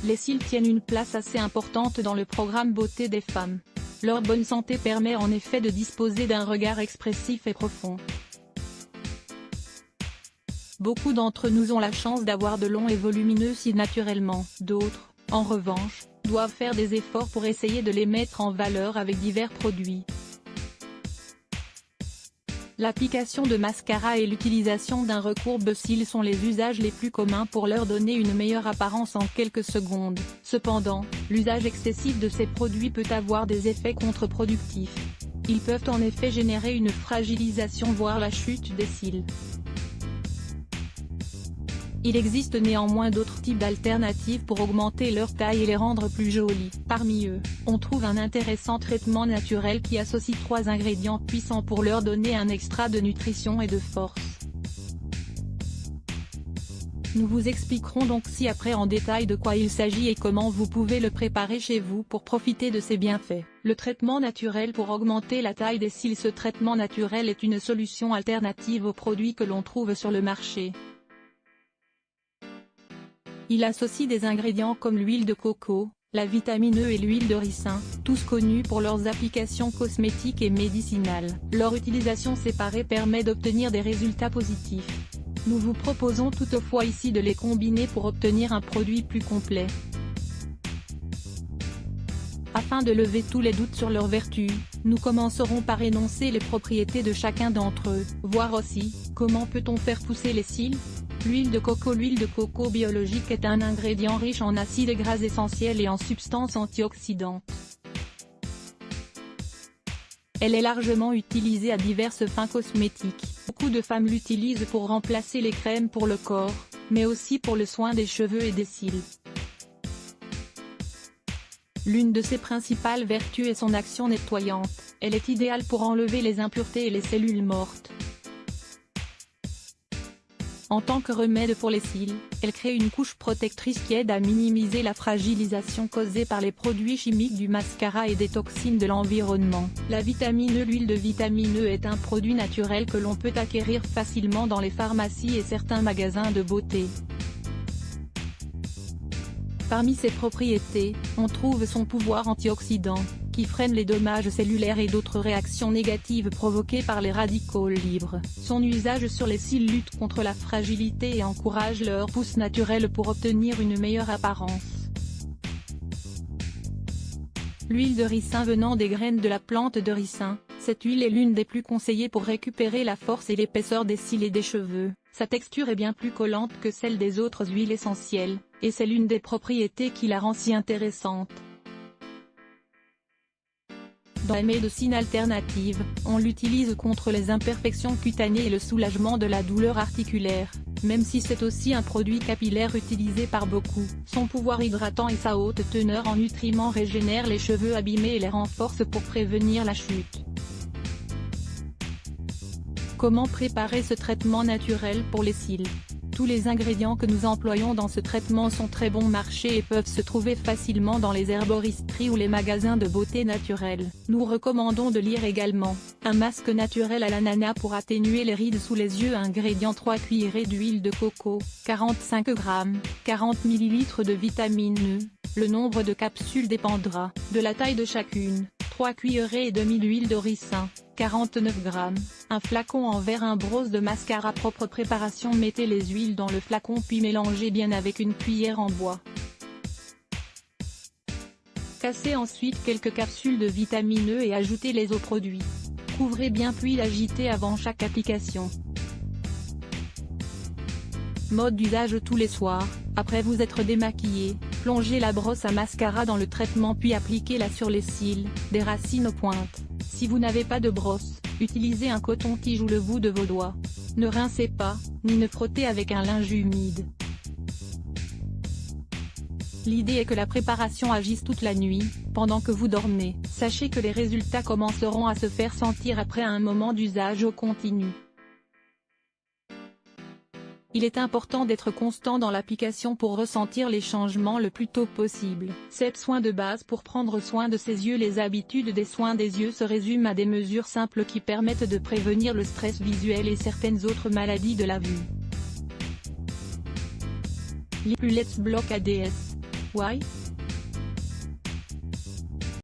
Les cils tiennent une place assez importante dans le programme beauté des femmes. Leur bonne santé permet en effet de disposer d'un regard expressif et profond. Beaucoup d'entre nous ont la chance d'avoir de longs et volumineux cils naturellement. D'autres, en revanche, doivent faire des efforts pour essayer de les mettre en valeur avec divers produits. L'application de mascara et l'utilisation d'un recourbe-cils sont les usages les plus communs pour leur donner une meilleure apparence en quelques secondes. Cependant, l'usage excessif de ces produits peut avoir des effets contre-productifs. Ils peuvent en effet générer une fragilisation voire la chute des cils. Il existe néanmoins d'autres types d'alternatives pour augmenter leur taille et les rendre plus jolis. Parmi eux, on trouve un intéressant traitement naturel qui associe 3 ingrédients puissants pour leur donner un extra de nutrition et de force. Nous vous expliquerons donc ci-après en détail de quoi il s'agit et comment vous pouvez le préparer chez vous pour profiter de ses bienfaits. Le traitement naturel pour augmenter la taille des cils. Ce traitement naturel est une solution alternative aux produits que l'on trouve sur le marché. Il associe des ingrédients comme l'huile de coco, la vitamine E et l'huile de ricin, tous connus pour leurs applications cosmétiques et médicinales. Leur utilisation séparée permet d'obtenir des résultats positifs. Nous vous proposons toutefois ici de les combiner pour obtenir un produit plus complet. Afin de lever tous les doutes sur leurs vertus, nous commencerons par énoncer les propriétés de chacun d'entre eux, voir aussi, comment peut-on faire pousser les cils ? L'huile de coco. L'huile de coco biologique est un ingrédient riche en acides gras essentiels et en substances antioxydantes. Elle est largement utilisée à diverses fins cosmétiques. Beaucoup de femmes l'utilisent pour remplacer les crèmes pour le corps, mais aussi pour le soin des cheveux et des cils. L'une de ses principales vertus est son action nettoyante. Elle est idéale pour enlever les impuretés et les cellules mortes. En tant que remède pour les cils, elle crée une couche protectrice qui aide à minimiser la fragilisation causée par les produits chimiques du mascara et des toxines de l'environnement. La vitamine E. L'huile de vitamine E est un produit naturel que l'on peut acquérir facilement dans les pharmacies et certains magasins de beauté. Parmi ses propriétés, on trouve son pouvoir antioxydant, qui freine les dommages cellulaires et d'autres réactions négatives provoquées par les radicaux libres. Son usage sur les cils lutte contre la fragilité et encourage leur pousse naturelle pour obtenir une meilleure apparence. L'huile de ricin venant des graines de la plante de ricin, cette huile est l'une des plus conseillées pour récupérer la force et l'épaisseur des cils et des cheveux. Sa texture est bien plus collante que celle des autres huiles essentielles, et c'est l'une des propriétés qui la rend si intéressante. Dans la médecine alternative, on l'utilise contre les imperfections cutanées et le soulagement de la douleur articulaire, même si c'est aussi un produit capillaire utilisé par beaucoup. Son pouvoir hydratant et sa haute teneur en nutriments régénèrent les cheveux abîmés et les renforcent pour prévenir la chute. Comment préparer ce traitement naturel pour les cils ? Tous les ingrédients que nous employons dans ce traitement sont très bon marché et peuvent se trouver facilement dans les herboristeries ou les magasins de beauté naturelle. Nous recommandons de lire également un masque naturel à l'ananas pour atténuer les rides sous les yeux. Ingrédients 3 cuillerées d'huile de coco, 45 g, 40 ml de vitamine E. Le nombre de capsules dépendra de la taille de chacune. 3 cuillerées et demie d'huile de ricin, 49 g, un flacon en verre, un brosse de mascara propre. Préparation: mettez les huiles dans le flacon puis mélangez bien avec une cuillère en bois. Cassez ensuite quelques capsules de vitamine E et ajoutez-les au produit. Couvrez bien puis agitez avant chaque application. Mode d'usage: tous les soirs, après vous être démaquillé, plongez la brosse à mascara dans le traitement puis appliquez-la sur les cils, des racines aux pointes. Si vous n'avez pas de brosse, utilisez un coton-tige ou le bout de vos doigts. Ne rincez pas, ni ne frottez avec un linge humide. L'idée est que la préparation agisse toute la nuit, pendant que vous dormez. Sachez que les résultats commenceront à se faire sentir après un moment d'usage au continu. Il est important d'être constant dans l'application pour ressentir les changements le plus tôt possible. 7 soins de base pour prendre soin de ses yeux. Les habitudes des soins des yeux se résument à des mesures simples qui permettent de prévenir le stress visuel et certaines autres maladies de la vue. Lipulets Block ADS. Why?